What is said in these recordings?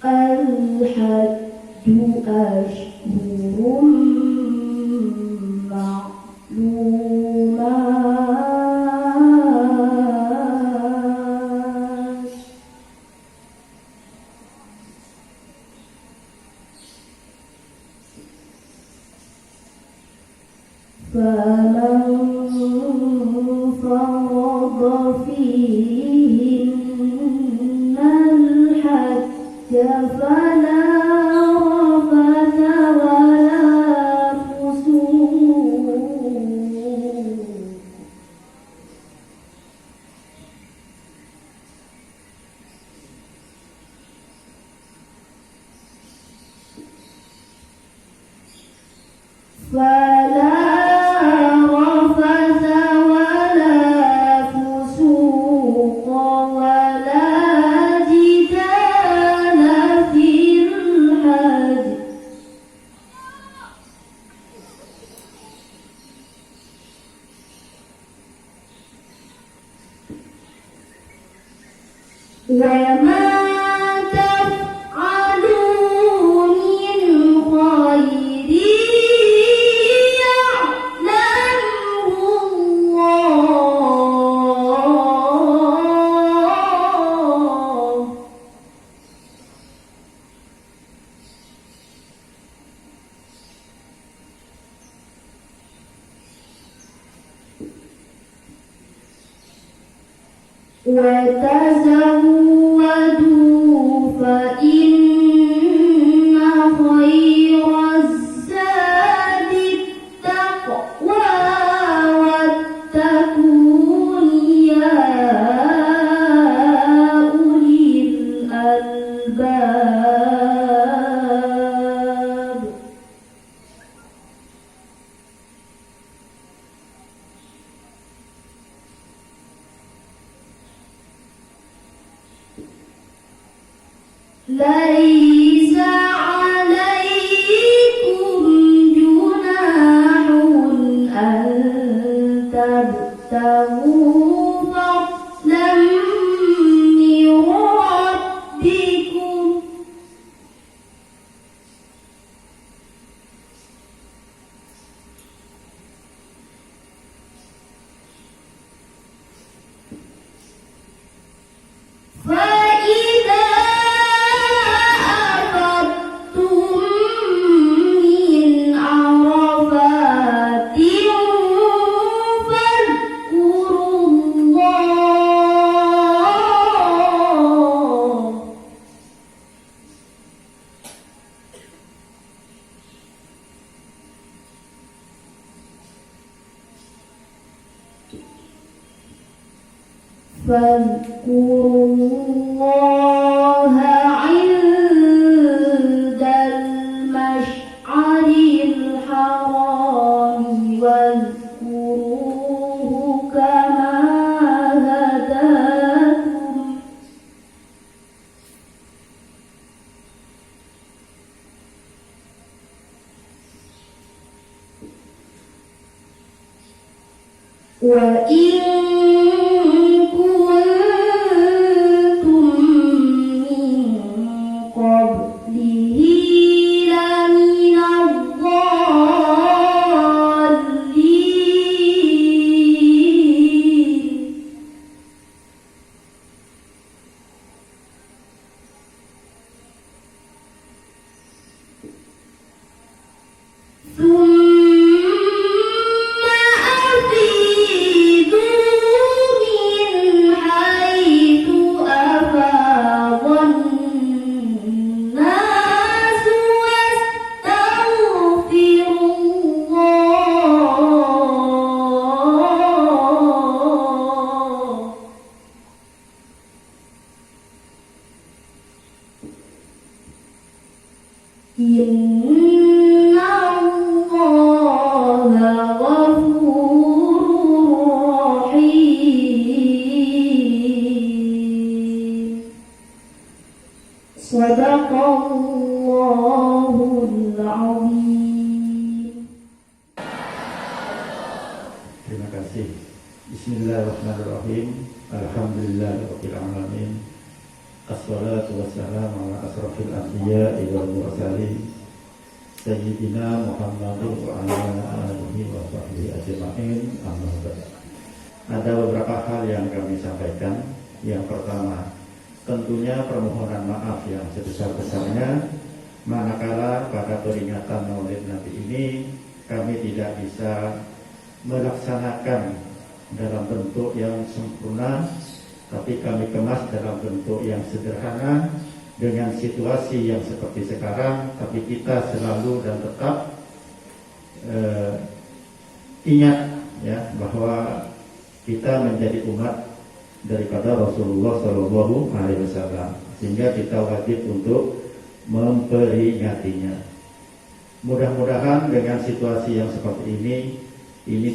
الحج أشهر معلومات فمن فرض فيهن الحج فلا رفث ولا فسوق ولا جدال في الحج وما تفعلوا من خير يعلمه الله وتزودوا فإن خير الزاد التقوى واتقون يا أولي الألباب ليس عليكم جناح أن تبتغوا فضلا من ربكم فإذا أفضتم من عرفات فاذكروا الله عند المشعر الحرام واذكروه كما هداكم وإن كنتم من قبله لمن الضالين ثم أفيدوا من حيث أفاض الناس واستغفروا الله إن الله غفور رحيم صدق الله العظيم. Terima kasih. Bismillahirrahmanirrahim. Alhamdulillahirabbil alamin. Assalatu wassalamu ala asrafil anbiya'i wal mursalin Sayyidina Muhammadin wa ala alihi wa sahbihi ajma'in, amma ba'd. Ada beberapa hal yang kami sampaikan. Yang pertama, tentunya permohonan maaf yang sebesar-besarnya manakala pada peringatan Maulid Nabi ini kami tidak bisa melaksanakan dalam bentuk yang sempurna, tapi kami kemas dalam bentuk yang sederhana dengan situasi yang seperti sekarang. Tapi kita selalu dan tetap ingat ya bahwa kita menjadi umat daripada Rasulullah Shallallahu Alaihi Wasallam, sehingga kita wajib untuk memperingatinya. Mudah-mudahan dengan situasi yang seperti ini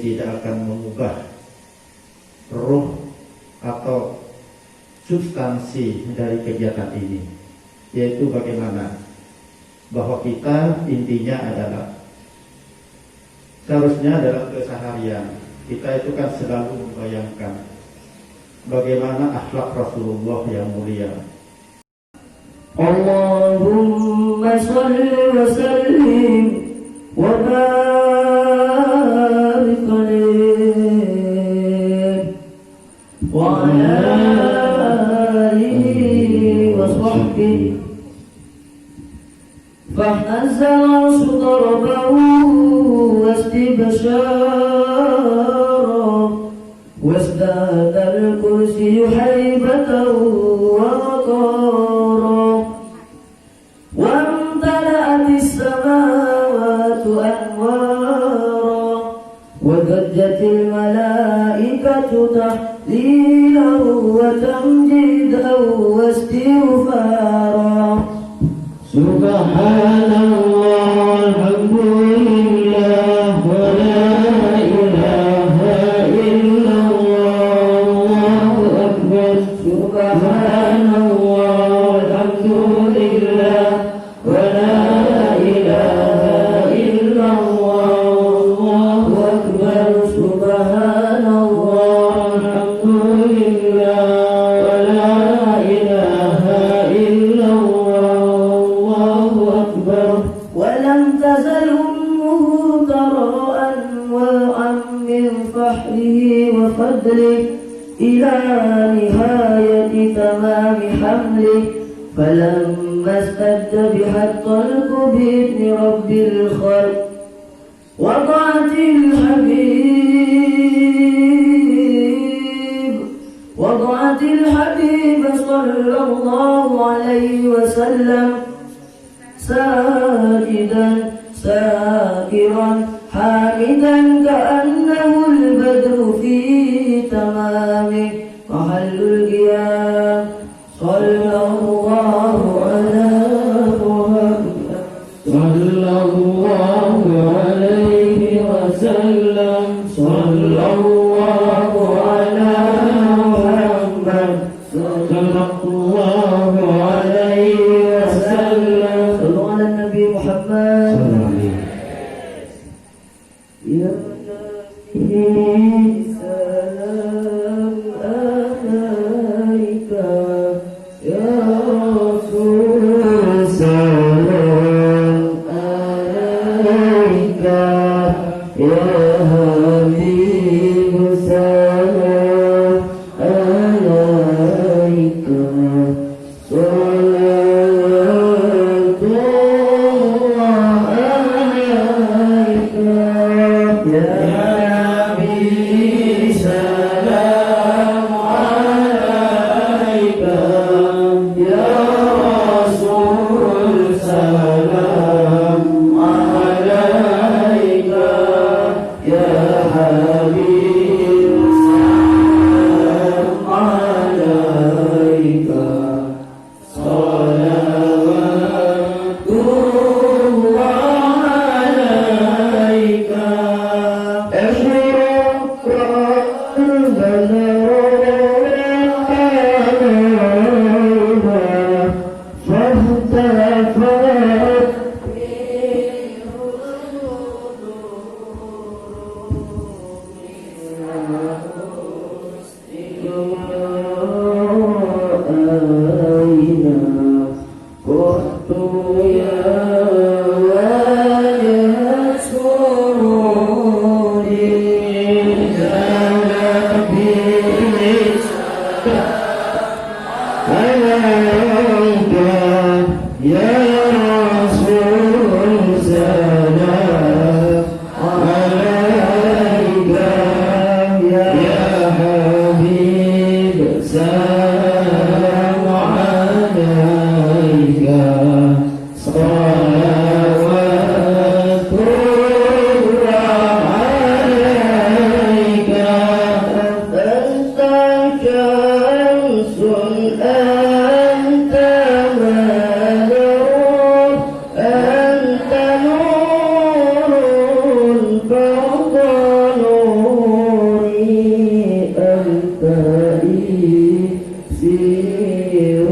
tidak akan mengubah ruh atau substansi dari kegiatan ini, yaitu bagaimana bahwa kita intinya adalah seharusnya dalam keseharian kita itu kan selalu membayangkan bagaimana akhlak Rasulullah yang mulia. Allahumma shalli wa sallim wa barik alaihi wa ala فاحتز العرش ضربه واستبشارا وازداد الكرسي هيبة ووقارا وامتلأت السماوات أنوارا وضجت الملائكة تحليلا وتمجيدا واستغفارا Subhanallah, alhamdulillah, wa la ilaha illallah, Allahu akbar. Subhanallah, alhamdulillah, wa la ilaha illallah, Allahu akbar. Subhanallah, alhamdulillah, wa la ilaha illallah. ولم تزل أمه ترى أنواعا من فحره وفضله إلى نهاية تمام حمله فلما استد بها الطلق بإذن رب الخلق وضعت الحبيب صلى الله عليه وسلم ساجدا ساكرا حامدا كأنه البدر في تمامه محل القيام صلى الله على محمد صلى الله عليه وسلم صلى الله على محمد صلى الله عليه وسلم Muhammad ya Nabi salam alaika ya Rasul salam alaika ya Habib salam alaika salam عليك يا رسول سلام عليك يا حبيب سلام عليك صلوات الله عليك أنت شمس أنت بدر أنت نور فوق نوري أنت إكسير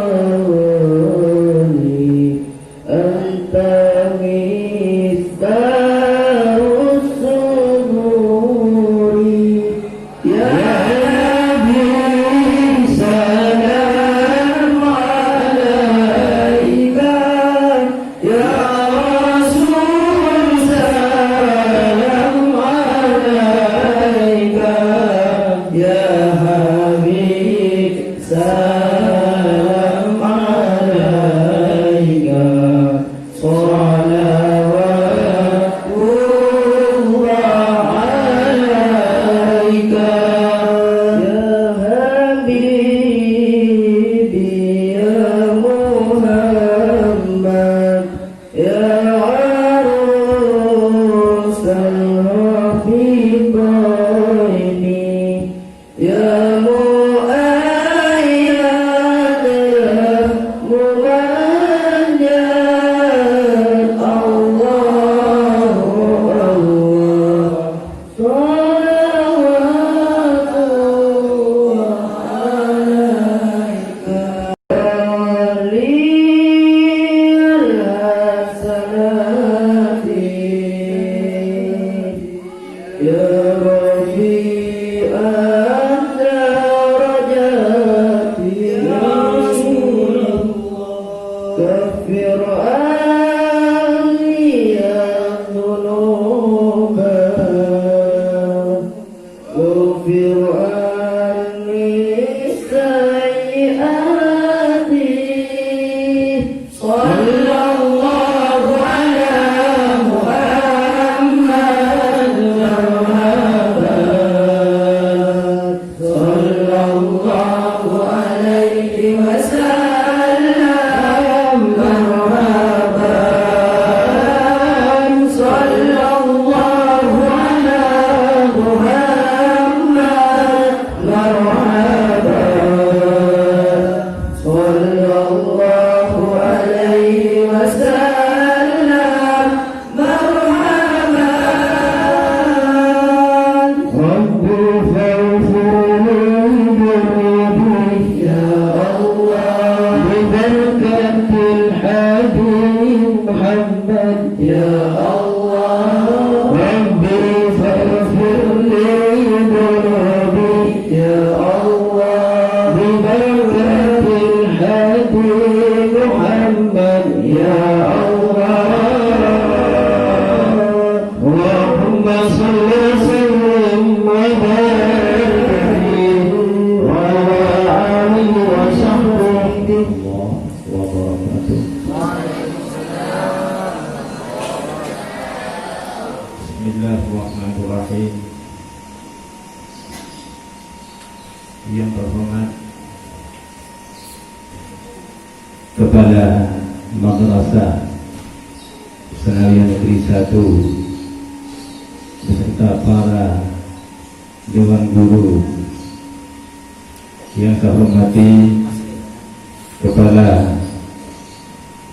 وولي أنت مفتاح الصدور يا نبي سلام عليك يا رسول سلام عليك يا حبيب سلام عليك صلوات الله عليك يا حبيبي يا محمد يا عروس الرفيقين يا مؤيد ممجد الله الله صلوات الله عليك لي الحسنات يا رفيع الدرجات يا رسول الله كفر عني الذنوب كفر عني السيئات صلى الله على محمد مرحبا صلى الله عليه وسلم مرحبا صلى الله على محمد مرحبا صلى الله عليه وسلم مرحبا رب فاغفر لذنوبي يا الله ببركة الحبيب محمد يا الله ربي فاغفر لي ذنوبي يا الله ببركة الحبيب محمد يا الله اللهم صل وسلم وبارك عليه وعلى آله وصحبه الله وبركاته. Bismillahirrahmanirrahim. Yang terhormat Kepala Madrasah Senayan Negeri 1 beserta para Dewan Guru, yang saya hormati Kepala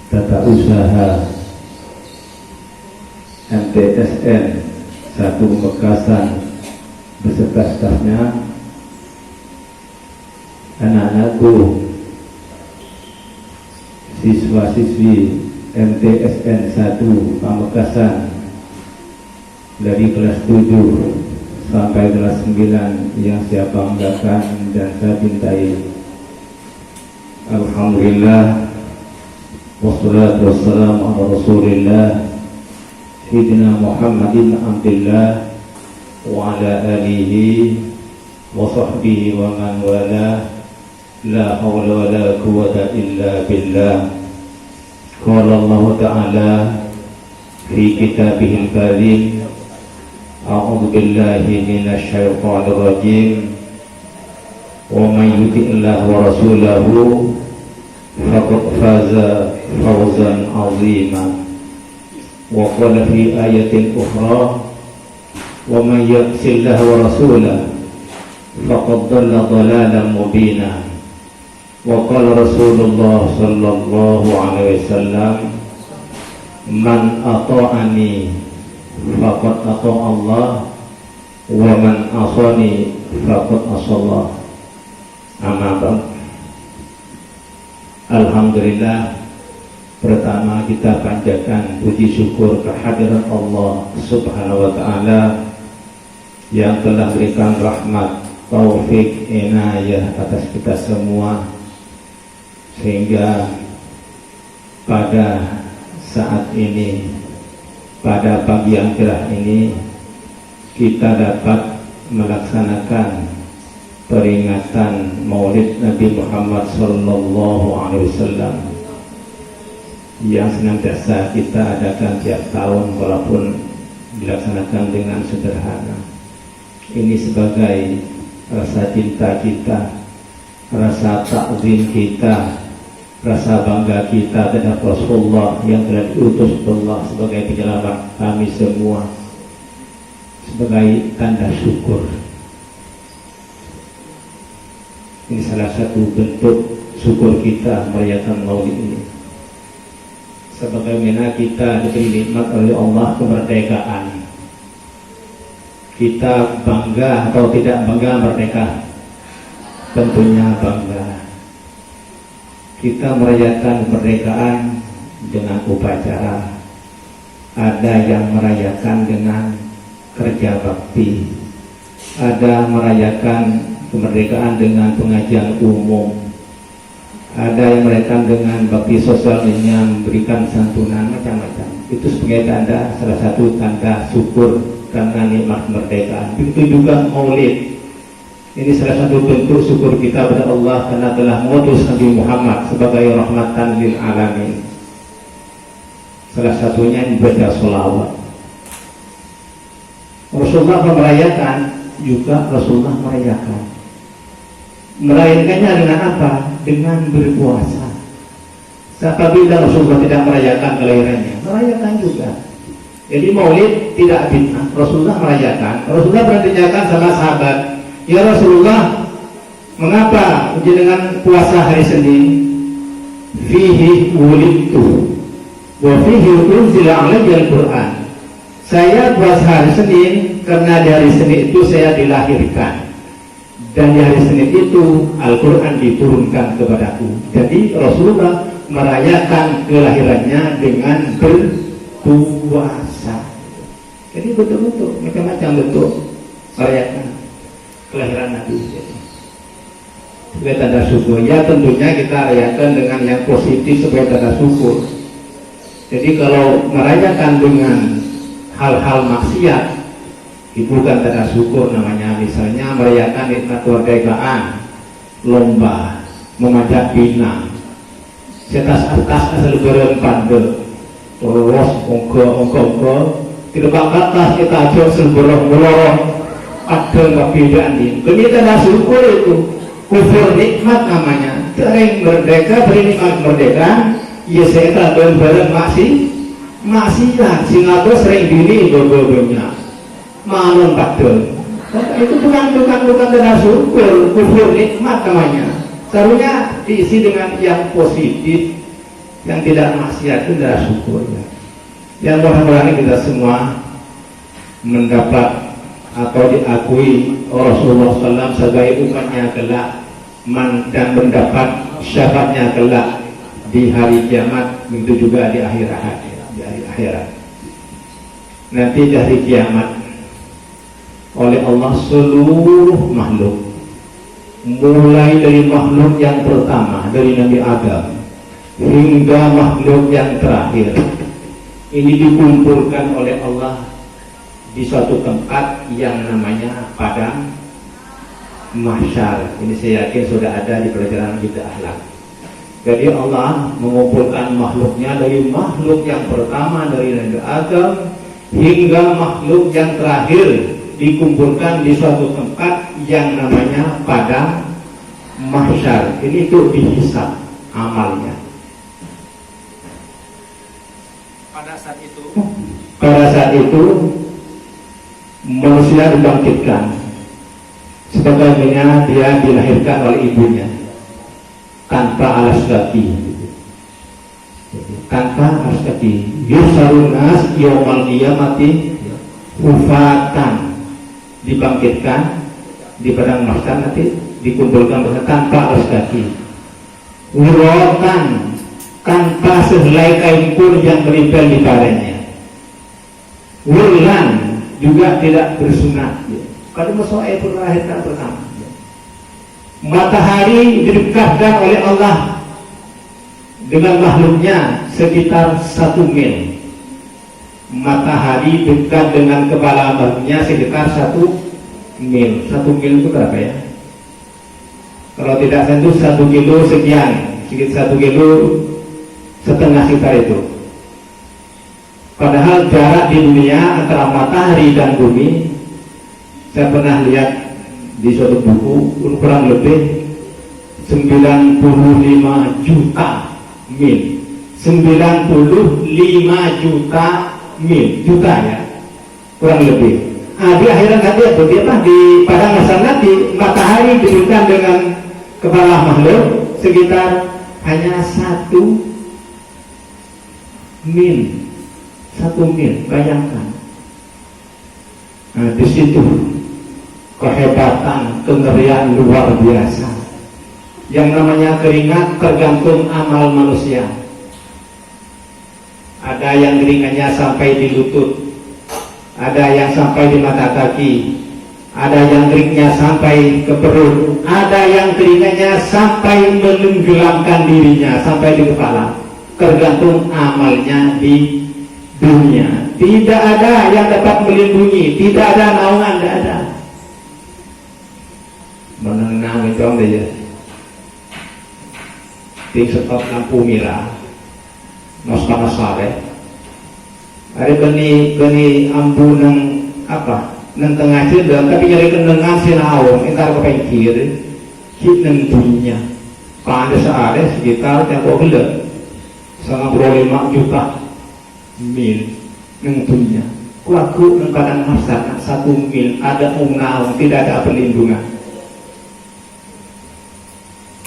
Tata Usaha MTSN 1 Mekasan beserta stafnya, anak-anakku siswa-siswi MTSN 1 Pamekasan dari kelas 7 sampai kelas 9 yang saya banggakan dan saya cintai. Alhamdulillah, wassalatu wassalamu ala Rasulillah Sayyidina Muhammadin Abdillah wa ala alihi wa sahbihi wa man wala. لا حول ولا قوة إلا بالله. قال الله تعالى في كتابه الكريم: أعوذ بالله من الشيطان الرجيم. ومن يطع الله ورسوله فقد فاز فوزا عظيما. وقال في آية أخرى: ومن يعص الله ورسوله فقد ضل ضلالا مبينا. وقال رسول الله صلى الله عليه وسلم: من أطاعني فقد أطاع الله ومن عصاني فقد عصى الله. Amma ba'd. Alhamdulillah, pertama kita panjatkan puji syukur kehadiran Allah Subhanahu wa taala yang telah berikan rahmat, taufik, inayah atas kita semua, sehingga pada saat ini, pada pagi yang cerah ini, kita dapat melaksanakan peringatan Maulid Nabi Muhammad sallallahu alaihi wasallam yang senantiasa kita adakan tiap tahun walaupun dilaksanakan dengan sederhana. Ini sebagai rasa cinta kita, rasa takzim kita, rasa bangga kita terhadap Rasulullah yang telah diutus Allah sebagai penyelamat kami semua, sebagai tanda syukur. Ini salah satu bentuk syukur kita merayakan Maulid ini. Sebagaimana kita diberi nikmat oleh Allah kemerdekaan, kita bangga atau tidak bangga merdeka? Tentunya bangga. Kita merayakan kemerdekaan dengan upacara. Ada yang merayakan dengan kerja bakti, ada merayakan kemerdekaan dengan pengajian umum, ada yang merayakan dengan bakti sosial yang memberikan santunan, macam-macam. Itu sebagai tanda, salah satu tanda syukur karena nikmat kemerdekaan. Begitu juga Maulid. Ini salah satu bentuk syukur kita kepada Allah karena telah mengutus Nabi Muhammad sebagai rahmatan lil alamin. Salah satunya ibadah sholawat. Rasulullah merayakan, juga Rasulullah merayakan. Merayakannya dengan apa? Dengan berpuasa. Apabila Rasulullah tidak merayakan kelahirannya, merayakan juga. Jadi Maulid tidak bid'ah. Rasulullah merayakan. Rasulullah pernah ditanyakan sama sahabat, "Ya Rasulullah, mengapa dengan puasa hari Senin? Fihi wulidtu wa fihi unzila alayya al-Qur'an." Saya puasa hari Senin karena di hari Senin itu saya dilahirkan, dan di hari Senin itu Al-Quran diturunkan kepadaku. Jadi Rasulullah merayakan kelahirannya dengan berpuasa. Jadi betul-betul macam-macam bentuk merayakan kelahiran Nabi. Sebagai tanda syukur, ya tentunya kita rayakan dengan yang positif sebagai tanda syukur. Jadi kalau merayakan dengan hal-hal maksiat, itu bukan tanda syukur namanya. Misalnya merayakan nikmat kemerdekaan, lomba, memanjat pinang, setas atas asal beren pandel, terus ongko, tidak atas kita aja selberong melorong, ada kebiedaan ini. Ini tanda syukur itu, kufur nikmat namanya. Sering merdeka, beri nikmat kemerdekaan, ya saya tak beren maksiat, Singapura sering dini bobo-bobonya. Malum padel, itu bukan tanda syukur, kufur nikmat namanya. Seharusnya diisi dengan yang positif, yang tidak maksiat, itu tanda syukurnya. Yang mudah-mudahan kita semua mendapat atau diakui Rasulullah SAW sebagai umatnya kelak, dan mendapat syafaatnya kelak di hari kiamat, begitu juga di akhirat. Nanti di hari kiamat oleh Allah seluruh makhluk, mulai dari makhluk yang pertama dari Nabi Adam hingga makhluk yang terakhir, ini dikumpulkan oleh Allah di suatu tempat yang namanya padang mahsyar. Ini saya yakin sudah ada di pelajaran kita akhlak. Jadi Allah mengumpulkan makhluknya dari makhluk yang pertama dari Nabi Adam hingga makhluk yang terakhir, dikumpulkan di suatu tempat yang namanya padang mahsyar. Ini itu dihisab amalnya. Pada saat itu manusia dibangkitkan sebagaimana dia dilahirkan oleh ibunya, tanpa alas kaki, tanpa alas kaki. Yusarun nas yaumal qiyamati hufatan, dibangkitkan di padang mahsyar, nanti dikumpulkan tanpa alas kaki, uratan, tanpa sehelai kain pun yang menempel di badannya, wulan, juga tidak bersunat. Kalau Musa pun melahirkan pertama. Matahari didekatkan oleh Allah dengan makhluknya sekitar 1 mil. Matahari dekat dengan kepala makhluknya sekitar 1 mil. 1 mil itu berapa ya? Kalau tidak tentu 1 kilo sekian, sekitar 1 kilo setengah sekitar itu. Padahal jarak di dunia antara matahari dan bumi, saya pernah lihat di suatu buku, kurang lebih 95 juta mil. 95 juta mil, juta ya, kurang lebih. Di akhirat nanti di padang mahsyar nanti matahari diberikan dengan kepala makhluk sekitar hanya 1 mil. 1 mil, bayangkan. Di situ kehebatan, kengerian luar biasa. Yang namanya keringat tergantung amal manusia. Ada yang keringatnya sampai di lutut, ada yang sampai di mata kaki, ada yang keringatnya sampai ke perut, ada yang keringatnya sampai menenggelamkan dirinya sampai di kepala. Tergantung amalnya di dunia. Tidak ada yang dapat melindungi, tidak ada naungan, tidak ada. Menenang itu orang dia. Ting stop lampu merah, mas panas sore. Ada geni ambu nang apa? Nang tengah cedera, tapi nyari kendengan sinau, entar ke pinggir, hit nang dunia. Pada saat sekitar tempo gila, 95 juta mil nang dunia. Kuaku nang padang mahsyar 1 mil ada naung, tidak ada perlindungan.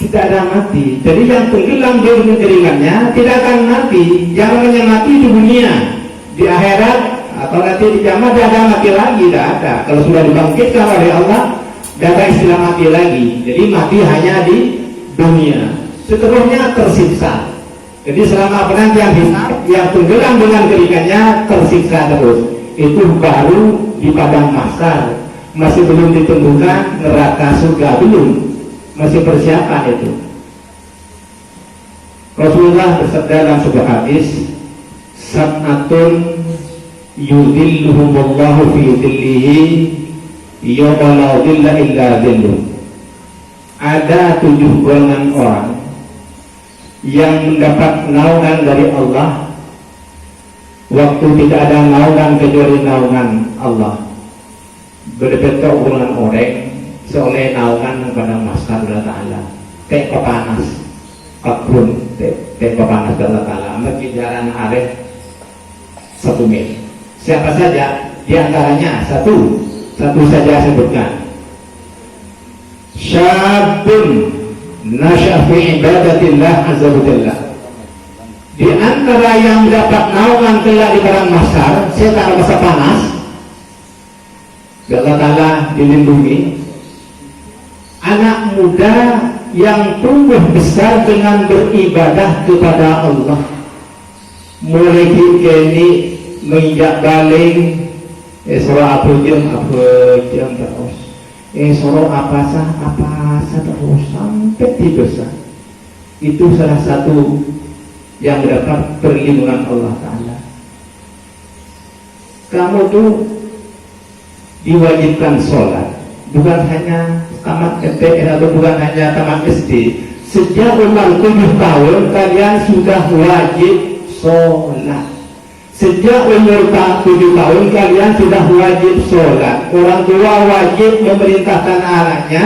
Tidak ada mati. Jadi yang tenggelam di keringatnya tidak akan mati. Yang namanya mati di dunia, di akhirat atau nanti di kiamat tidak ada mati lagi, tidak ada. Kalau sudah dibangkitkan oleh Allah, tidak ada istilah mati lagi. Jadi mati hanya di dunia. Seterusnya tersiksa. Jadi selama penantian hisab, yang tenggelam dengan keringatnya tersiksa terus. Itu baru di padang mahsyar. Masih belum ditentukan neraka surga, belum. Masih persiapan itu. Rasulullah bersabda dalam sebuah hadis, sab'atun yudhilluhumullahu fi dhillihi yawma la dhilla illa dhilluh. Ada 7 golongan orang yang mendapat naungan dari Allah waktu tidak ada naungan kecuali naungan Allah. Berbeda golongan orang seoleh naungan kepada mahsyar Allah Ta'ala. Tek panas kakrun, tek panas Allah Ta'ala berkijaran arif 1 mil. Siapa saja? Di antaranya satu saja sebutkan. Syabun nasya fi ibadatillah azza wa jalla. Di antara yang dapat naungan kelak di padang mahsyar, setelah masa panas, Allah Ta'ala dilindungi. Anak muda yang tumbuh besar dengan beribadah kepada Allah, mulai kini menginjak baling, surah apa jam terus, surah apa sah terus sampai dibesar. Itu salah satu yang mendapat perlindungan Allah Ta'ala. Kamu tuh diwajibkan sholat, bukan hanya tamat SD atau bukan hanya tamat SD, sejak umur 7 tahun kalian sudah wajib sholat. Sejak umur 7 tahun kalian sudah wajib sholat. Orang tua wajib memerintahkan anaknya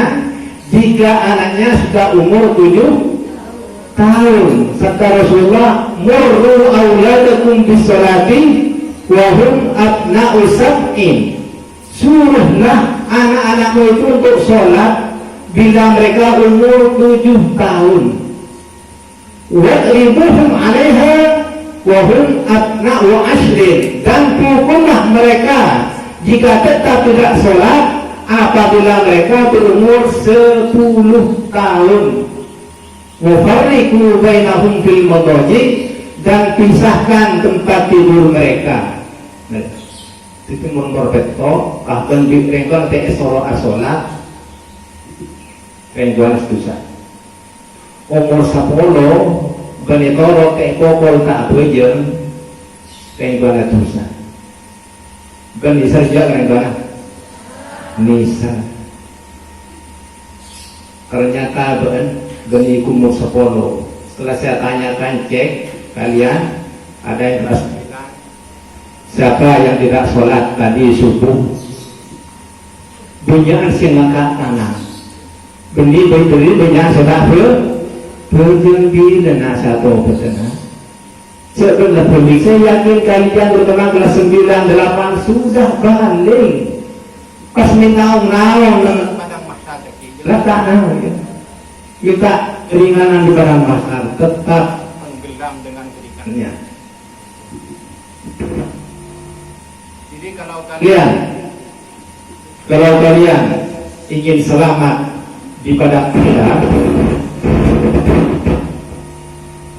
jika anaknya sudah umur 7 tahun. Kata Rasulullah, murru auladakum bisolati wa hum abna'u sab'in. Suruhlah anak-anakmu itu untuk sholat bila mereka umur 7 tahun. Wadribuhum 'alaiha wa hum abna'u ashrin. Dan pukullah mereka jika tetap tidak sholat apabila mereka berumur 10 tahun. Wafarriqu bainahum fil madaji. Dan pisahkan tempat tidur mereka. Itu nomor beto kahkan di rengkon te soro asolat rengkon setusa umur 10 benitoro te kokol tak bejen rengkon setusa ben bisa juga rengkon nisa ternyata ben umur 10. Setelah saya tanyakan cek kalian ada yang siapa yang tidak sholat tadi subuh bunyian sinaka tanah benih beri bunyian sudah berjembi dan satu petena sebenarnya benih saya yakin kalian berteman kelas 9, 8 sudah balik pas minta-naung letak naung kita keringanan di barang mahal tetap tenggelam dengan keringanannya. Kalau kalian ingin selamat di padang mahsyar,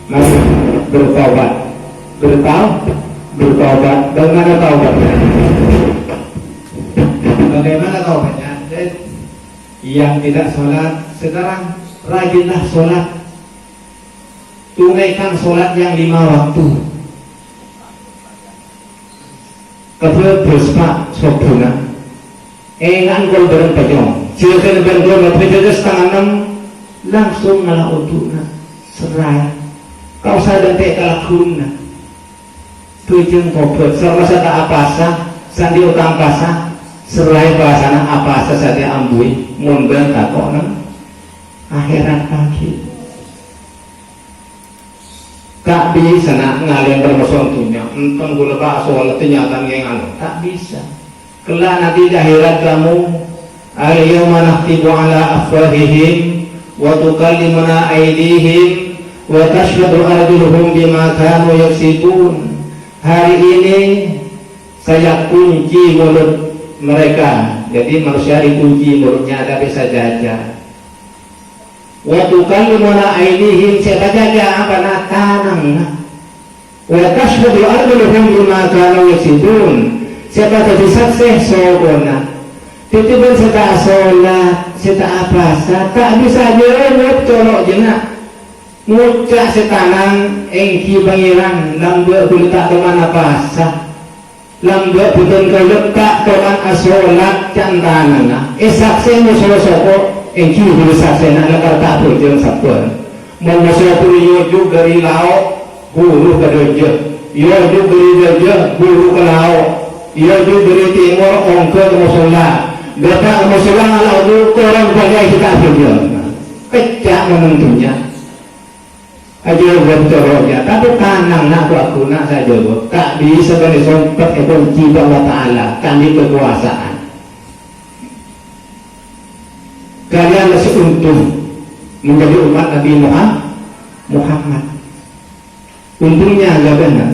mari bertaubat. Bertaubat. Bagaimana taubatnya? Yang tidak sholat sekarang rajinlah sholat. Tunaikan sholat yang 5 waktu. Kebetulan bersama sobuna, engan kol bareng pajong, silakan berdoa berdoa setengah 6 langsung ngalah utuna serai. Kau sadar tak kalakuna, tujuan kopet serasa tak apa sah, sandi utang pasah, serai pasana apa sah saja ambui, mundan takona, akhirat pagi. Tak bisa nak ngalian bermaksudnya entang gula bakso wala tinyakan yang anu tak bisa kelak nanti di akhirat kamu al-yawma nakhtimu ala afwahihim wa tukallimuna aydihim wa tashhadu arjuluhum bima kanu yaksibun. Hari ini saya kunci mulut mereka, jadi manusia dikunci mulutnya ada bisa jajan. Waktu kali mana aidihim siapa jaga apa nak tanam, waktu sudah arjuluhum bima kanu yaksibun. Siapa jadi saksi sobona, tiba-tiba kita sholat, kita apa tak bisa jawab colok jenak, mucak setanan, engki pangeran, lambat kulitak teman apa sah, lambat bukan kulitak teman asolat cantanana, saksi musuh-musuh. Engki bisa saya nak kata berjalan sabun. Manusia pun yojuk dari laut, buru ke dojo. Yojuk dari dojo, buru ke laut. Yojuk dari timur, ongke ke musola. Datang ke musola lalu orang bagai kita berjalan. Pecah menentunya. Aja berterusnya. Tapi tanang nak aku nak saya jawab. Tak bisa dari sompet itu jiwa Allah Taala. Tadi kekuasaan. Kalian masih untung menjadi umat Nabi Muhammad. Untungnya agak benar.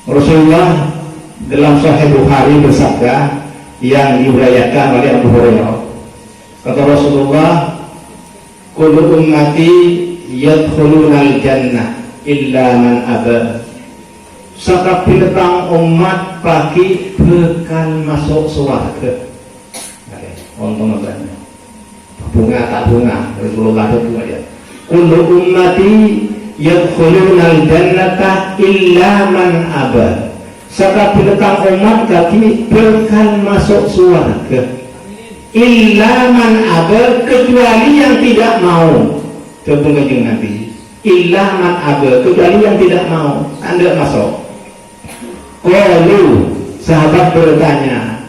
Rasulullah dalam Sahih Bukhari bersabda yang diriwayatkan oleh Abu Hurairah. Kata Rasulullah, kullu ummati yadkhulunal jannah illa man aba. Setiap bintang umat pagi bakal masuk surga. Untung apa? Bunga tak bunga, Rasulullah itu ya. Kullu ummati yadkhulunal jannata illa man aba. Setiap bintang umat kaki bakal masuk surga illa man aba, kecuali yang tidak mau. Contoh Kanjeng Nabi, illa man aba, kecuali yang tidak mau. Anda masuk. Qalu, sahabat bertanya,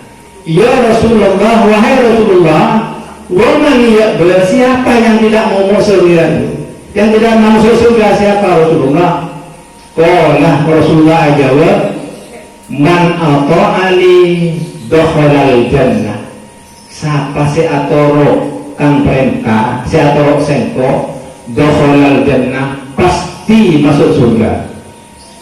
ya Rasulullah, wahai Rasulullah, wa man ya'ba, siapa yang tidak mau masuk surga? Yang tidak mau masuk surga siapa Rasulullah? Qala, Rasulullah jawab, man ata'ali dakhalal jannah. Siapa si atoro kang perintah, si atoro sengko dakhalal jannah, pasti masuk surga.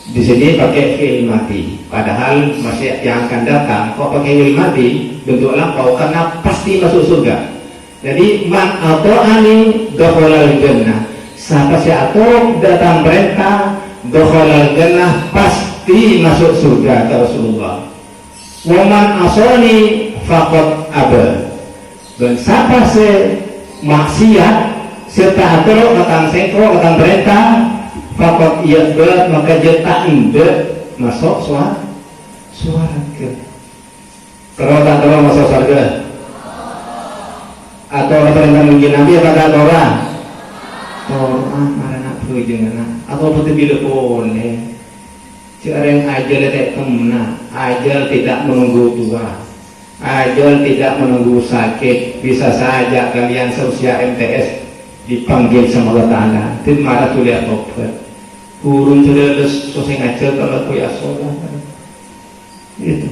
Di sini pakai fi'il mati, padahal masih yang akan datang kok pakai fi'il mati bentuk lampau karena pasti masuk surga. Jadi man ata'ani dakhalal jannah, siapa si atoro datang perintah dakhalal jannah, pasti masuk surga, kata Rasulullah. Wa man asani faqad aba, dan siapa se maksiat serta atau datang sengko datang perintah faqad ya'ba, maka dia tak masuk surga. Kalau tak tahu masuk surga atau perintah mungkin Nabi apa tak orang marah nak berujung atau betul bila pun Seorang ajal tidak kemana, ajal tidak menunggu tua, ajal tidak menunggu sakit. Bisa saja kalian seusia MTS dipanggil sama Allah Ta'ala, itu marah tu lihat obat burung sudah selesai ngajal kalau aku ya sholat itu.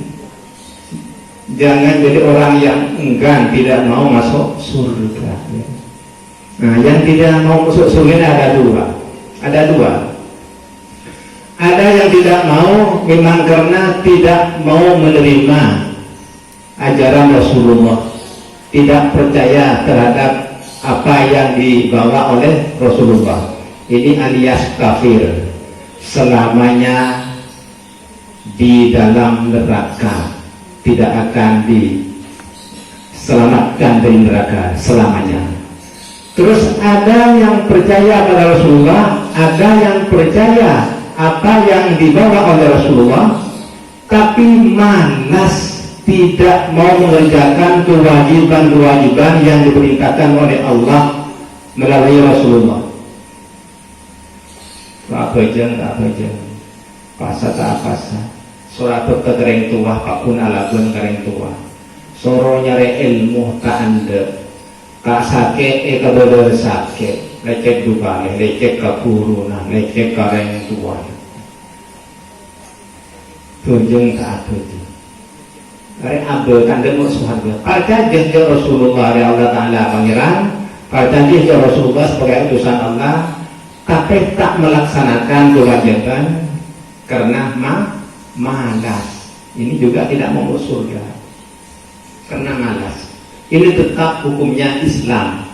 Jangan jadi orang yang enggan, tidak mau masuk surga. Nah, yang tidak mau masuk surga ada dua. Ada yang tidak mau memang karena tidak mau menerima ajaran Rasulullah, tidak percaya terhadap apa yang dibawa oleh Rasulullah. Ini alias kafir, selamanya di dalam neraka, tidak akan diselamatkan dari neraka selamanya. Terus ada yang percaya pada Rasulullah, ada yang percaya apa yang dibawa oleh Rasulullah, tapi malas, tidak mau mengerjakan kewajiban-kewajiban yang diperintahkan oleh Allah melalui Rasulullah. Tak baca, pasa tak pasa, surat kering tua, pakun alabun kering tua, soro nyari ilmu tak anda, tak sakit, kebenar sakit. Lecek duka, lecek ke guru, lecek ke orang tua. Tunjung tak tunjung. Karena abel tanda mau suharga. Percaya ke Rasulullah ya Allah Ta'ala pangeran, percaya ke Rasulullah sebagai utusan Allah, tapi tak melaksanakan kewajiban karena malas. Ini juga tidak mau surga karena malas. Ini tetap hukumnya Islam.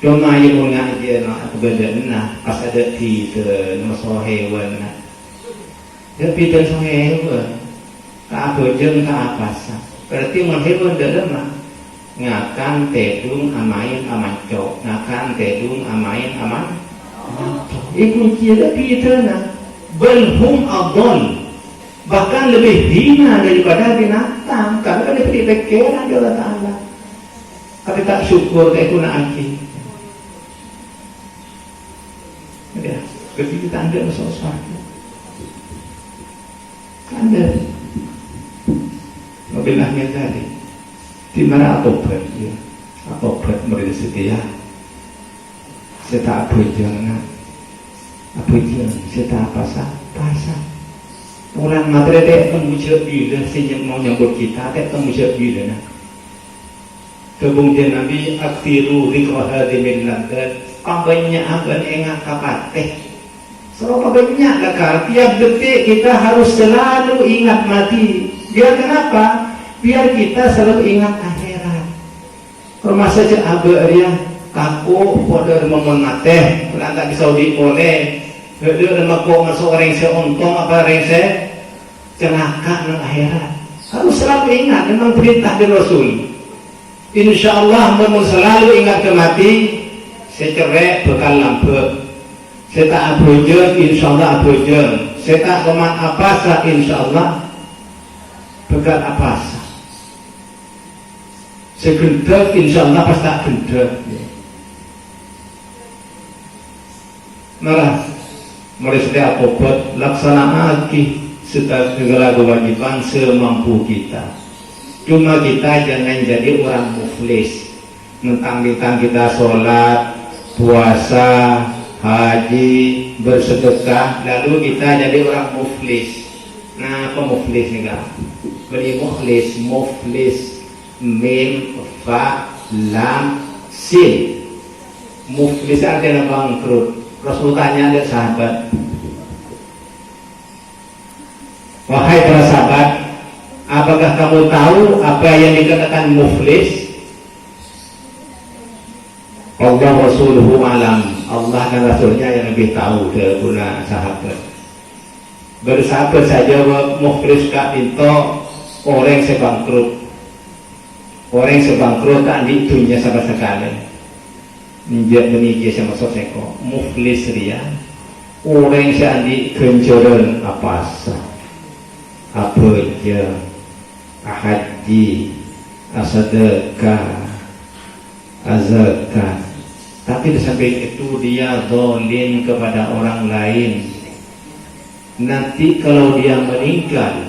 Cuma yang mengaji kebenaran pas ada di masahewan, tapi dan masahewan tak bojeng tak apa sah. Berarti masahewan dalam ngakan tedung amain amancok, ngakan tedung amain aman. Ikut kira pitana, belhum adon, bahkan lebih hina daripada binatang. Karena dia berpikiran dia Allah Ta'ala, tapi tak syukur dia guna aki. Ya, ketika kita anda masuk surga, anda mobilnya tadi, di mana atobat ya, atobat murid setia, saya jangan, saya pasah. Orang materi dek kemudian bila saya mau nyambut kita, dek kemudian bila nak. Kemudian Nabi aktiru rikohadimin ladat, pabanya akan enggak kapateh. Selalu pabanya kakak, tiap detik kita harus selalu ingat mati. Biar kenapa? Biar kita selalu ingat akhirat. Rumah saja aberia kaku pada memon mateh, lantak di Saudi boleh. Dia lemah kok masuk orang seontong apa orang se celaka nang akhirat. Harus selalu ingat, memang perintah dari Rasul. Insya Allah mau selalu ingat ke mati, saya cerai bekal lampu, saya tak abujur, insya Allah abujur, saya tak keman apa sah, insya Allah bekal apa sah. segendek insyaallah pas tak gendek. Malah mulai setiap obat laksanakan segala kewajiban semampu kita. Cuma kita jangan jadi orang muflis, mentang-mentang kita sholat, puasa, haji, bersedekah, lalu kita jadi orang muflis. Nah, apa muflis nih kan? Beri muflis, mim, fa, lam, sin. Muflis artinya bangkrut. Rasul tanya ada sahabat, wahai para sahabat, apakah kamu tahu apa yang dikatakan muflis? Allah Rasuluhu alam, Allah dan Rasulnya yang lebih tahu daripada sahabat. Bersahabat saja bahwa muflis kak itu orang sebangkrut, orang sebangkrut tak di dunia sama sekali. Ninjak meniki sama soseko muflis ria orang sandi kencoran apa aja haji asadekah azakat, tapi di samping itu dia zalim kepada orang lain. Nanti kalau dia meninggal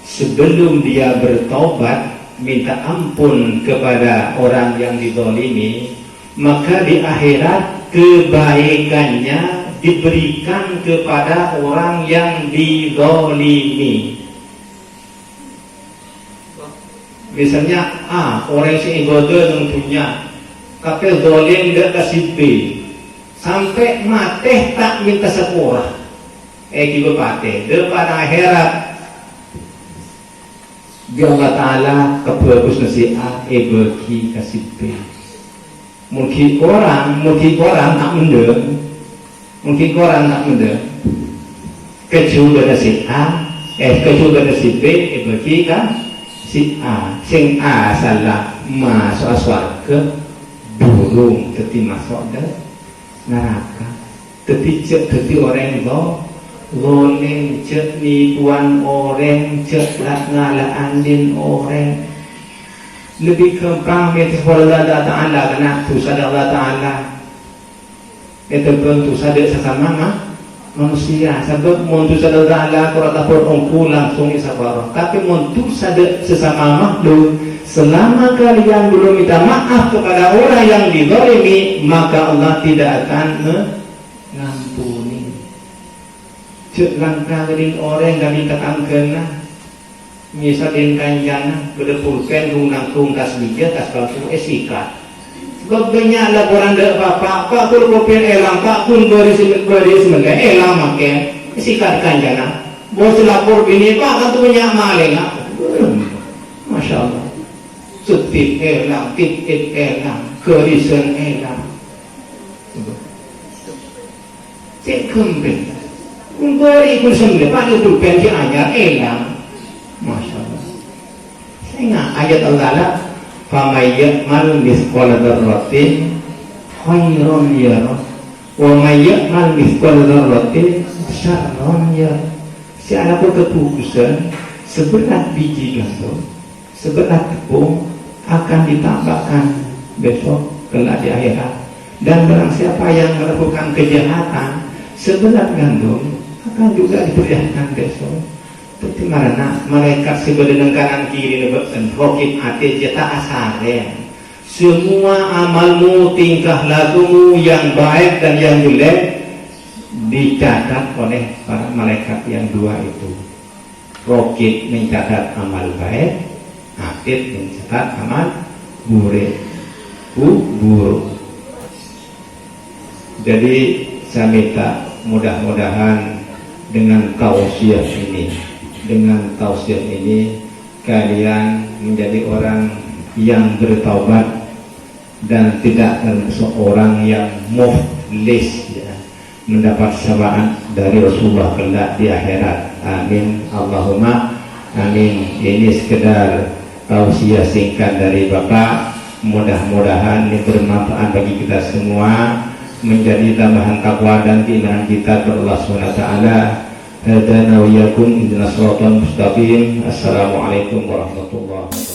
sebelum dia bertobat minta ampun kepada orang yang dizalimi, maka di akhirat kebaikannya diberikan kepada orang yang dizalimi. Misalnya orang si ibadah tentunya tapi zalim dia kasih B sampai mati tak minta sepurah juga pate daripada akhirat dia Allah Ta'ala kebagus nasi A bagi kasih B. Mungkin orang tak mendem, kecuali ada si A, kecuali ada si B, bagi kan si A, sing A salah masuk surga, burung teti masuk neraka, teti orang zalim, cek nipuan orang, cek ngalah andin orang. Lebih gampang kepada Allah Ta'ala karena dosa Allah Ta'ala itu pun dosa sesama manusia. Sebab dosa Allah Ta'ala kalau tak berongku langsung isabarah. Tapi dosa sesama makhluk, selama kalian belum minta maaf kepada orang yang dizalimi, maka Allah tidak akan mengampuni. Cek langkah dari orang yang dikatakan misalnya kanjana berdepulkan runang tas bija tas bangku sikat banyak laporan dari bapak pun kopian elang pak pun beri sementara elang makan sikat kanjana bos lapor bini pak kan tu banyak maling Masya Allah setip elang tip elang kerisan elang cek kembali pun beri pun sementara pak itu pensi anyar elang. Masya Allah. Saya ingat ayat Allah فَمَنْ يَعْمَلْ مِثْقَالَ ذَرَّةٍ خَيْرًا يَرَهُ وَمَنْ يَعْمَلْ مِثْقَالَ ذَرَّةٍ شَرًّا يَرَهُ. Siapa keputusan seberat biji gandum, seberat tepung akan ditambahkan besok kelak di akhirat. Dan barang siapa yang melakukan kejahatan seberat gandum akan juga diperlihatkan besok. Itu karena malaikat sebelah kanan kiri nebakkan rokib hati jeta asaren. Semua amalmu, tingkah lakumu yang baik dan yang jelek dicatat oleh para malaikat yang dua itu. Rokib mencatat amal baik, atid mencatat amal buruk. Jadi saya minta mudah-mudahan dengan tausiah ini kalian menjadi orang yang bertaubat dan tidak termasuk orang yang muflis ya, mendapat syafaat dari Rasulullah kelak di akhirat. Amin Allahumma amin. Ini sekedar tausiah singkat dari Bapak, mudah-mudahan ini bermanfaat bagi kita semua, menjadi tambahan takwa dan keimanan kita kepada Allah SWT. Hadana wa iyyakum ihdinas siratal mustaqim. Assalamualaikum warahmatullahi wabarakatuh.